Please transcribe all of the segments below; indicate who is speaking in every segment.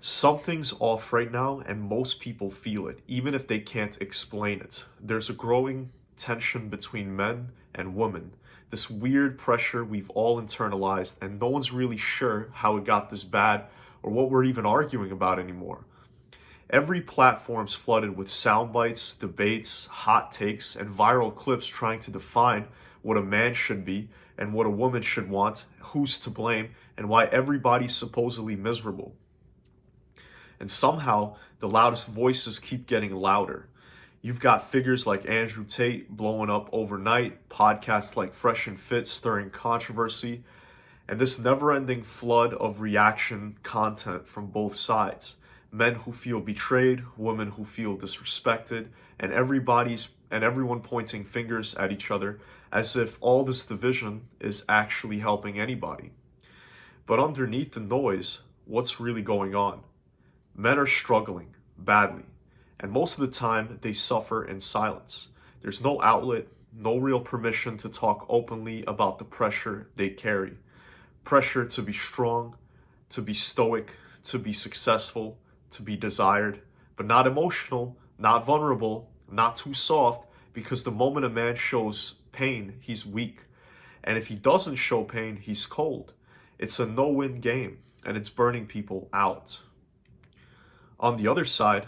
Speaker 1: Something's off right now, and most people feel it, even if they can't explain it. There's a growing tension between men and women, this weird pressure we've all internalized, and no one's really sure how it got this bad or what we're even arguing about anymore. Every platform's flooded with sound bites, debates, hot takes, and viral clips trying to define what a man should be and what a woman should want, who's to blame, and why everybody's supposedly miserable. And somehow, the loudest voices keep getting louder. You've got figures like Andrew Tate blowing up overnight, podcasts like Fresh and Fit stirring controversy, and this never-ending flood of reaction content from both sides. Men who feel betrayed, women who feel disrespected, and everyone pointing fingers at each other as if all this division is actually helping anybody. But underneath the noise, what's really going on? Men are struggling badly, and most of the time they suffer in silence. There's no outlet, no real permission to talk openly about the pressure they carry. Pressure to be strong, to be stoic, to be successful, to be desired, but not emotional, not vulnerable, not too soft, because the moment a man shows pain, he's weak. And if he doesn't show pain, he's cold. It's a no-win game, and it's burning people out. On the other side,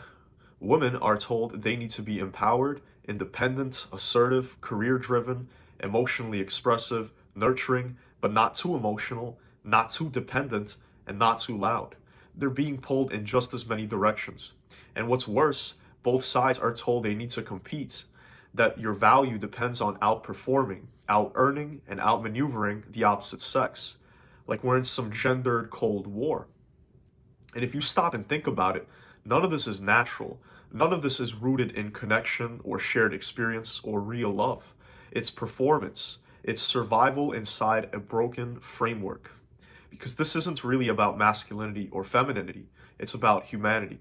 Speaker 1: women are told they need to be empowered, independent, assertive, career-driven, emotionally expressive, nurturing, but not too emotional, not too dependent, and not too loud. They're being pulled in just as many directions. And what's worse, both sides are told they need to compete, that your value depends on outperforming, out-earning, and outmaneuvering the opposite sex. Like we're in some gendered Cold War. And if you stop and think about it, none of this is natural. None of this is rooted in connection or shared experience or real love. It's performance. It's survival inside a broken framework. Because this isn't really about masculinity or femininity. It's about humanity.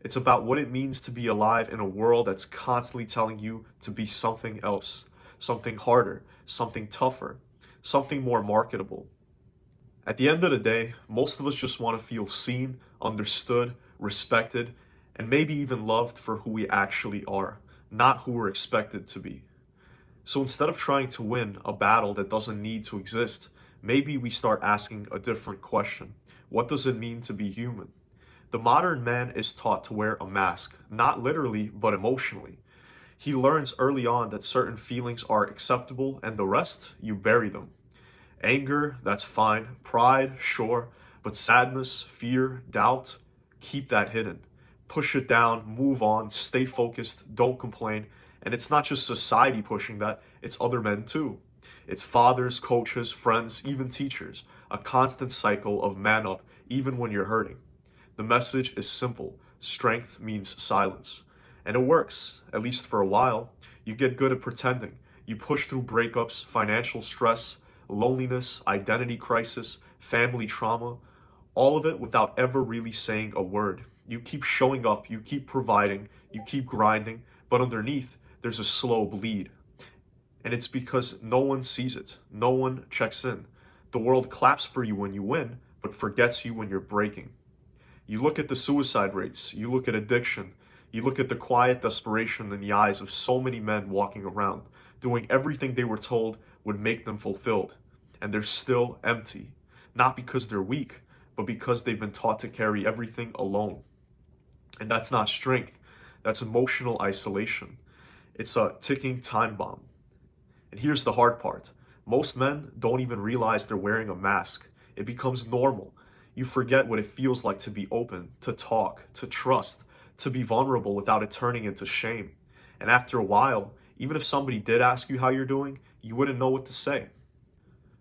Speaker 1: It's about what it means to be alive in a world that's constantly telling you to be something else, something harder, something tougher, something more marketable. At the end of the day, most of us just want to feel seen, understood, respected, and maybe even loved for who we actually are, not who we're expected to be. So instead of trying to win a battle that doesn't need to exist, maybe we start asking a different question. What does it mean to be human? The modern man is taught to wear a mask, not literally, but emotionally. He learns early on that certain feelings are acceptable and the rest, you bury them. Anger, that's fine. Pride, sure. But sadness, fear, doubt, keep that hidden. Push it down, move on, stay focused, don't complain. And it's not just society pushing that, it's other men too. It's fathers, coaches, friends, even teachers. A constant cycle of man up, even when you're hurting. The message is simple. Strength means silence. And it works, at least for a while. You get good at pretending. You push through breakups, financial stress, loneliness, identity crisis, family trauma, all of it without ever really saying a word. You keep showing up, you keep providing, you keep grinding, but underneath, there's a slow bleed. And it's because no one sees it. No one checks in. The world claps for you when you win, but forgets you when you're breaking. You look at the suicide rates, you look at addiction, you look at the quiet desperation in the eyes of so many men walking around, doing everything they were told would make them fulfilled. And they're still empty. Not because they're weak, but because they've been taught to carry everything alone. And that's not strength. That's emotional isolation. It's a ticking time bomb. And here's the hard part. Most men don't even realize they're wearing a mask. It becomes normal. You forget what it feels like to be open, to talk, to trust, to be vulnerable without it turning into shame. And after a while, even if somebody did ask you how you're doing, you wouldn't know what to say.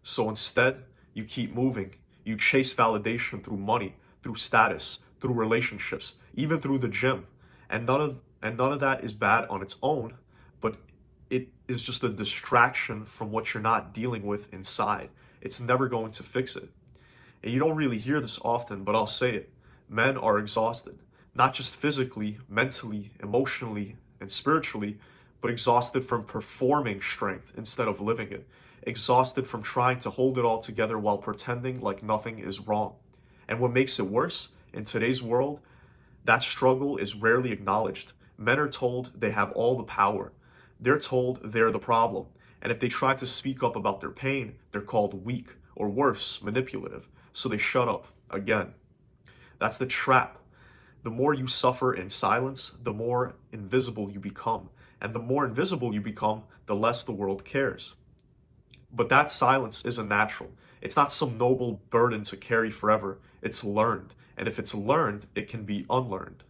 Speaker 1: So instead, you keep moving. You chase validation through money, through status, through relationships, even through the gym. And none of that is bad on its own, but it is just a distraction from what you're not dealing with inside. It's never going to fix it. And you don't really hear this often, but I'll say it. Men are exhausted, not just physically, mentally, emotionally, and spiritually, but exhausted from performing strength instead of living it. Exhausted from trying to hold it all together while pretending like nothing is wrong. And what makes it worse In today's world, that struggle is rarely acknowledged. Men are told they have all the power. They're told they're the problem. And if they try to speak up about their pain, they're called weak, or worse, manipulative. So they shut up again. That's the trap. The more you suffer in silence, the more invisible you become. And the more invisible you become, the less the world cares. But that silence isn't natural. It's not some noble burden to carry forever. It's learned. And if it's learned, it can be unlearned.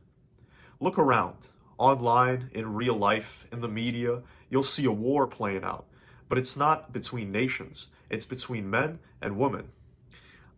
Speaker 1: Look around. Online, in real life, in the media, you'll see a war playing out. But it's not between nations. It's between men and women.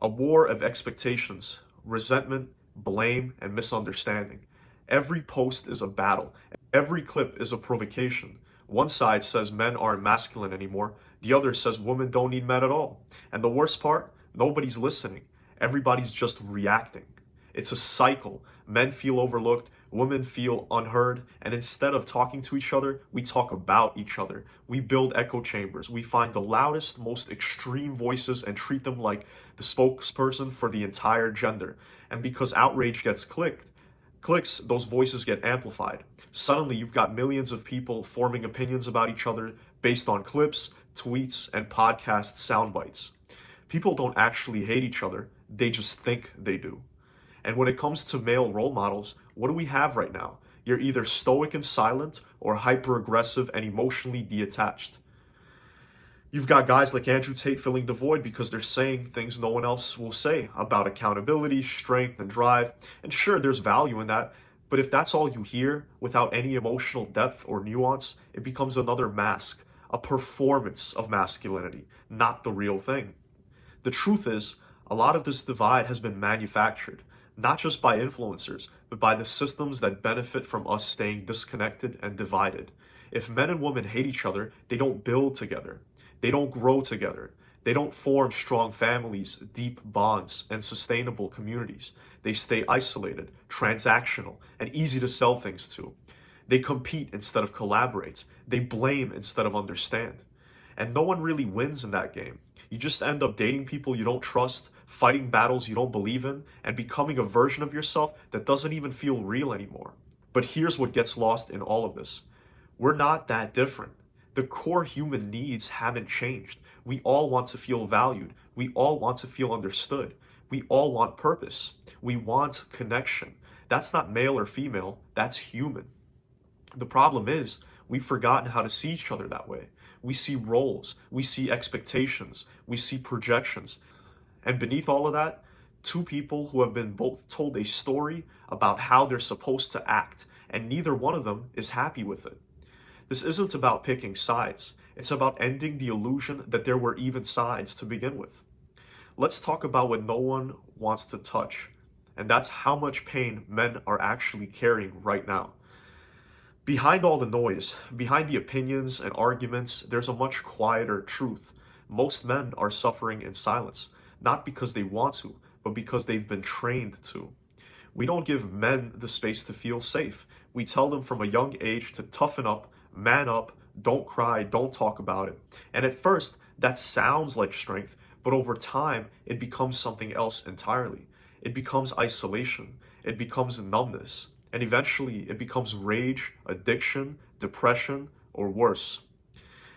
Speaker 1: A war of expectations, resentment, blame, and misunderstanding. Every post is a battle. Every clip is a provocation. One side says men aren't masculine anymore. The other says women don't need men at all. And the worst part, nobody's listening. Everybody's just reacting. It's a cycle. Men feel overlooked, women feel unheard, and instead of talking to each other, we talk about each other. We build echo chambers. We find the loudest, most extreme voices and treat them like the spokesperson for the entire gender. And because outrage gets clicks, those voices get amplified. Suddenly, you've got millions of people forming opinions about each other based on clips, tweets, and podcast sound bites. People don't actually hate each other, they just think they do. And when it comes to male role models, what do we have right now? You're either stoic and silent or hyper-aggressive and emotionally detached. You've got guys like Andrew Tate filling the void because they're saying things no one else will say about accountability, strength, and drive. And sure, there's value in that, but if that's all you hear without any emotional depth or nuance, it becomes another mask, a performance of masculinity, not the real thing. The truth is, a lot of this divide has been manufactured, not just by influencers, but by the systems that benefit from us staying disconnected and divided. If men and women hate each other, they don't build together. They don't grow together. They don't form strong families, deep bonds, and sustainable communities. They stay isolated, transactional, and easy to sell things to. They compete instead of collaborate. They blame instead of understand. And no one really wins in that game. You just end up dating people you don't trust, fighting battles you don't believe in, and becoming a version of yourself that doesn't even feel real anymore. But here's what gets lost in all of this. We're not that different. The core human needs haven't changed. We all want to feel valued. We all want to feel understood. We all want purpose. We want connection. That's not male or female, that's human. The problem is, we've forgotten how to see each other that way. We see roles, we see expectations, we see projections. And beneath all of that, two people who have been both told a story about how they're supposed to act, and neither one of them is happy with it. This isn't about picking sides. It's about ending the illusion that there were even sides to begin with. Let's talk about what no one wants to touch, and that's how much pain men are actually carrying right now. Behind all the noise, behind the opinions and arguments, there's a much quieter truth. Most men are suffering in silence, not because they want to, but because they've been trained to. We don't give men the space to feel safe. We tell them from a young age to toughen up, man up, don't cry, don't talk about it. And at first, that sounds like strength, but over time, it becomes something else entirely. It becomes isolation. It becomes numbness. And eventually, it becomes rage, addiction, depression, or worse.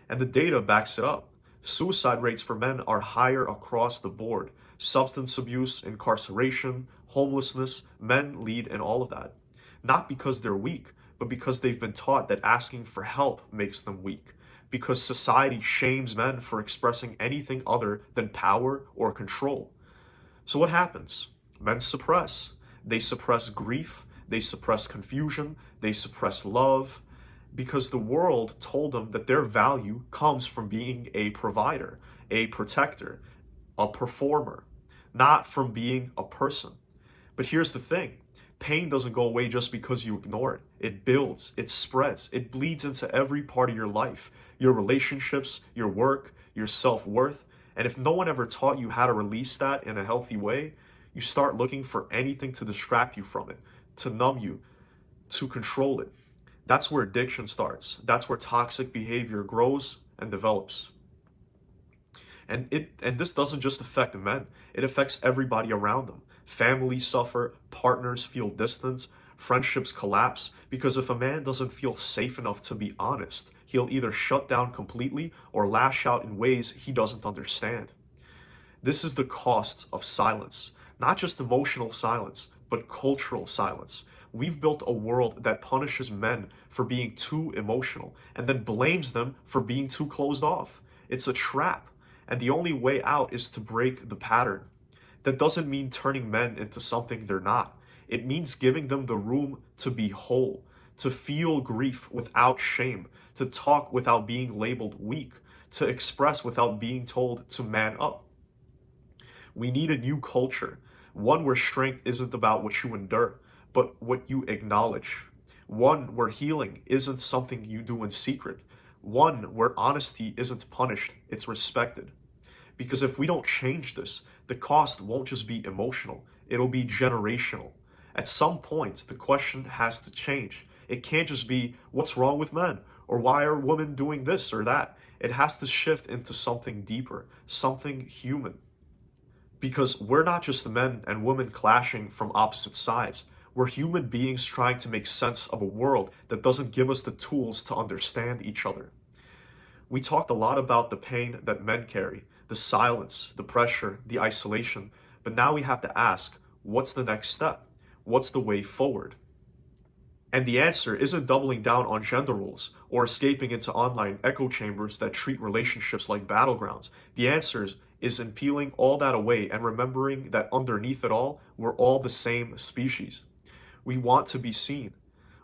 Speaker 1: And the data backs it up. Suicide rates for men are higher across the board. Substance abuse, incarceration, homelessness, men lead in all of that. Not because they're weak, but because they've been taught that asking for help makes them weak. Because society shames men for expressing anything other than power or control. So what happens? Men suppress. They suppress grief. They suppress confusion. They suppress love. Because the world told them that their value comes from being a provider, a protector, a performer, not from being a person. But here's the thing. Pain doesn't go away just because you ignore it. It builds, it spreads, it bleeds into every part of your life, your relationships, your work, your self-worth. And if no one ever taught you how to release that in a healthy way, you start looking for anything to distract you from it, to numb you, to control it. That's where addiction starts. That's where toxic behavior grows and develops. And this doesn't just affect men. It affects everybody around them. Families suffer, partners feel distant, friendships collapse, because if a man doesn't feel safe enough to be honest, he'll either shut down completely or lash out in ways he doesn't understand. This is the cost of silence, not just emotional silence, but cultural silence. We've built a world that punishes men for being too emotional and then blames them for being too closed off. It's a trap, and the only way out is to break the pattern. That doesn't mean turning men into something they're not. It means giving them the room to be whole, to feel grief without shame, to talk without being labeled weak, to express without being told to man up. We need a new culture, one where strength isn't about what you endure, but what you acknowledge. One where healing isn't something you do in secret. One where honesty isn't punished, it's respected. Because if we don't change this, the cost won't just be emotional, it'll be generational. At some point, the question has to change. It can't just be, what's wrong with men? Or why are women doing this or that? It has to shift into something deeper, something human. Because we're not just men and women clashing from opposite sides. We're human beings trying to make sense of a world that doesn't give us the tools to understand each other. We talked a lot about the pain that men carry, the silence, the pressure, the isolation, but now we have to ask, what's the next step? What's the way forward? And the answer isn't doubling down on gender roles or escaping into online echo chambers that treat relationships like battlegrounds. The answer is in peeling all that away and remembering that underneath it all, we're all the same species. We want to be seen.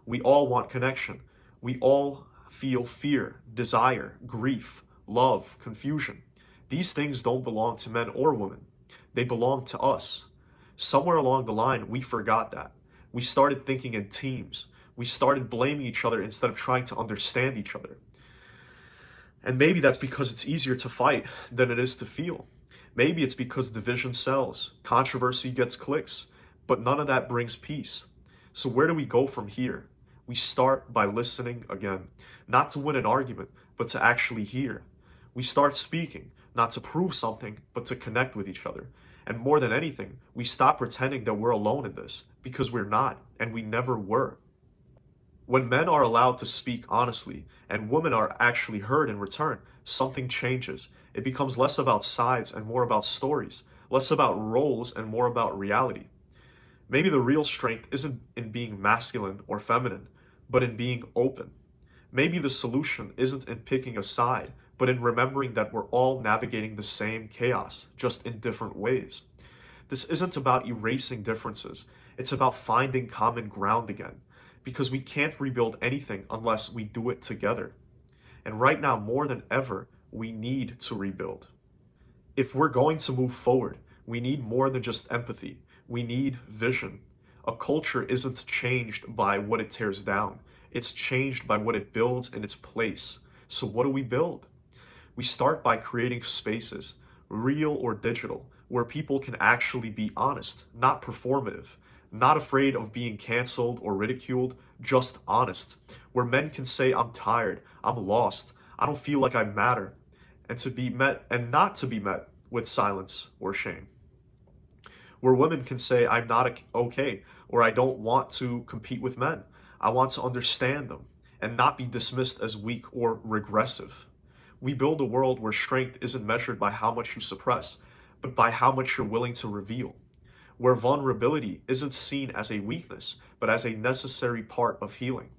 Speaker 1: We all want connection. We all feel fear, desire, grief, love, confusion. These things don't belong to men or women. They belong to us. Somewhere along the line, we forgot that. We started thinking in teams. We started blaming each other instead of trying to understand each other. And maybe that's because it's easier to fight than it is to feel. Maybe it's because division sells, controversy gets clicks, but none of that brings peace. So where do we go from here? We start by listening again, not to win an argument, but to actually hear. We start speaking, not to prove something, but to connect with each other. And more than anything, we stop pretending that we're alone in this, because we're not, and we never were. When men are allowed to speak honestly, and women are actually heard in return, something changes. It becomes less about sides and more about stories, less about roles and more about reality. Maybe the real strength isn't in being masculine or feminine, but in being open. Maybe the solution isn't in picking a side, but in remembering that we're all navigating the same chaos, just in different ways. This isn't about erasing differences. It's about finding common ground again, because we can't rebuild anything unless we do it together. And right now, more than ever, we need to rebuild. If we're going to move forward, we need more than just empathy. We need vision. A culture isn't changed by what it tears down. It's changed by what it builds in its place. So what do we build? We start by creating spaces, real or digital, where people can actually be honest, not performative, not afraid of being canceled or ridiculed, just honest, where men can say, I'm tired, I'm lost, I don't feel like I matter, and to be met and not to be met with silence or shame. Where women can say, I'm not okay, or I don't want to compete with men. I want to understand them and not be dismissed as weak or regressive. We build a world where strength isn't measured by how much you suppress, but by how much you're willing to reveal. Where vulnerability isn't seen as a weakness, but as a necessary part of healing.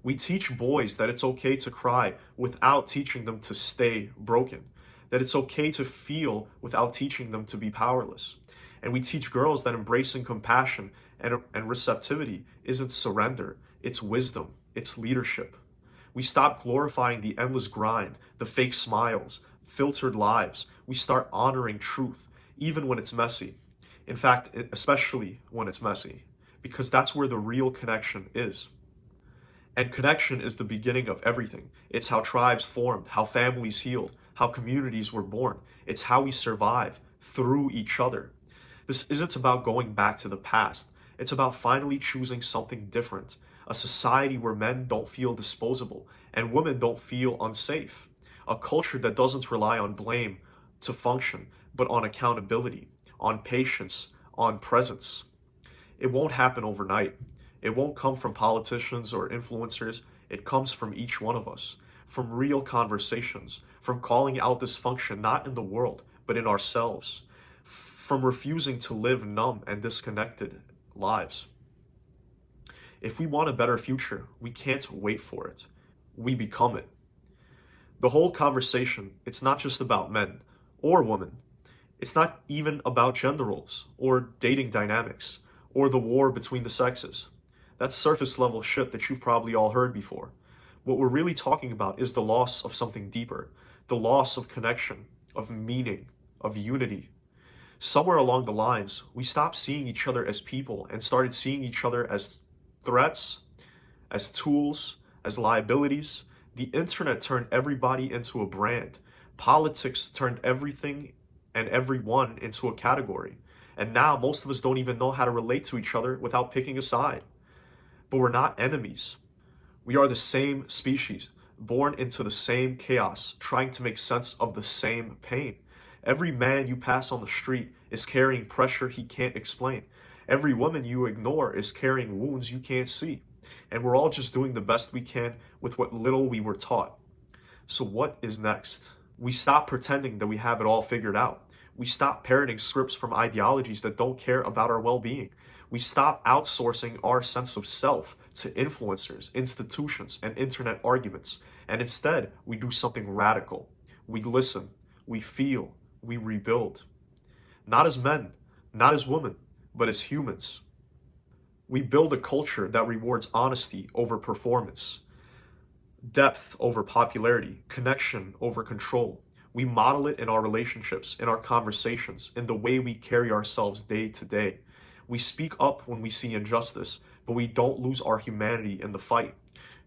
Speaker 1: We teach boys that it's okay to cry without teaching them to stay broken, that it's okay to feel without teaching them to be powerless. And we teach girls that embracing compassion and receptivity isn't surrender, it's wisdom, it's leadership. We stop glorifying the endless grind, the fake smiles, filtered lives. We start honoring truth, even when it's messy. In fact, especially when it's messy, because that's where the real connection is. And connection is the beginning of everything. It's how tribes formed, how families healed, how communities were born. It's how we survive through each other. This isn't about going back to the past. It's about finally choosing something different. A society where men don't feel disposable and women don't feel unsafe. A culture that doesn't rely on blame to function, but on accountability, on patience, on presence. It won't happen overnight. It won't come from politicians or influencers. It comes from each one of us, from real conversations, from calling out dysfunction not in the world, but in ourselves, from refusing to live numb and disconnected lives. If we want a better future, we can't wait for it. We become it. The whole conversation, it's not just about men or women. It's not even about gender roles or dating dynamics or the war between the sexes. That's surface level shit that you've probably all heard before. What we're really talking about is the loss of something deeper, the loss of connection, of meaning, of unity. Somewhere along the lines, we stopped seeing each other as people and started seeing each other as threats, as tools, as liabilities. The internet turned everybody into a brand. Politics turned everything and everyone into a category. And now most of us don't even know how to relate to each other without picking a side. But we're not enemies. We are the same species, born into the same chaos, trying to make sense of the same pain. Every man you pass on the street is carrying pressure he can't explain. Every woman you ignore is carrying wounds you can't see. And we're all just doing the best we can with what little we were taught. So what is next? We stop pretending that we have it all figured out. We stop parroting scripts from ideologies that don't care about our well-being. We stop outsourcing our sense of self to influencers, institutions, and internet arguments. And instead, we do something radical. We listen, we feel, we rebuild. Not as men, not as women, but as humans. We build a culture that rewards honesty over performance, depth over popularity, connection over control. We model it in our relationships, in our conversations, in the way we carry ourselves day to day. We speak up when we see injustice, but we don't lose our humanity in the fight.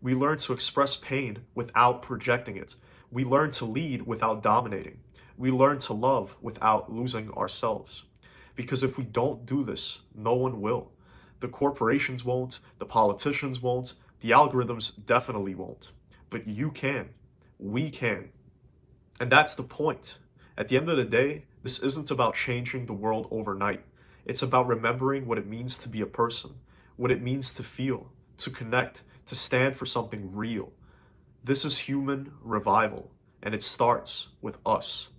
Speaker 1: We learn to express pain without projecting it. We learn to lead without dominating. We learn to love without losing ourselves. Because if we don't do this, no one will. The corporations won't, the politicians won't, the algorithms definitely won't. But you can. We can. And that's the point. At the end of the day, this isn't about changing the world overnight. It's about remembering what it means to be a person, what it means to feel, to connect, to stand for something real. This is human revival, and it starts with us.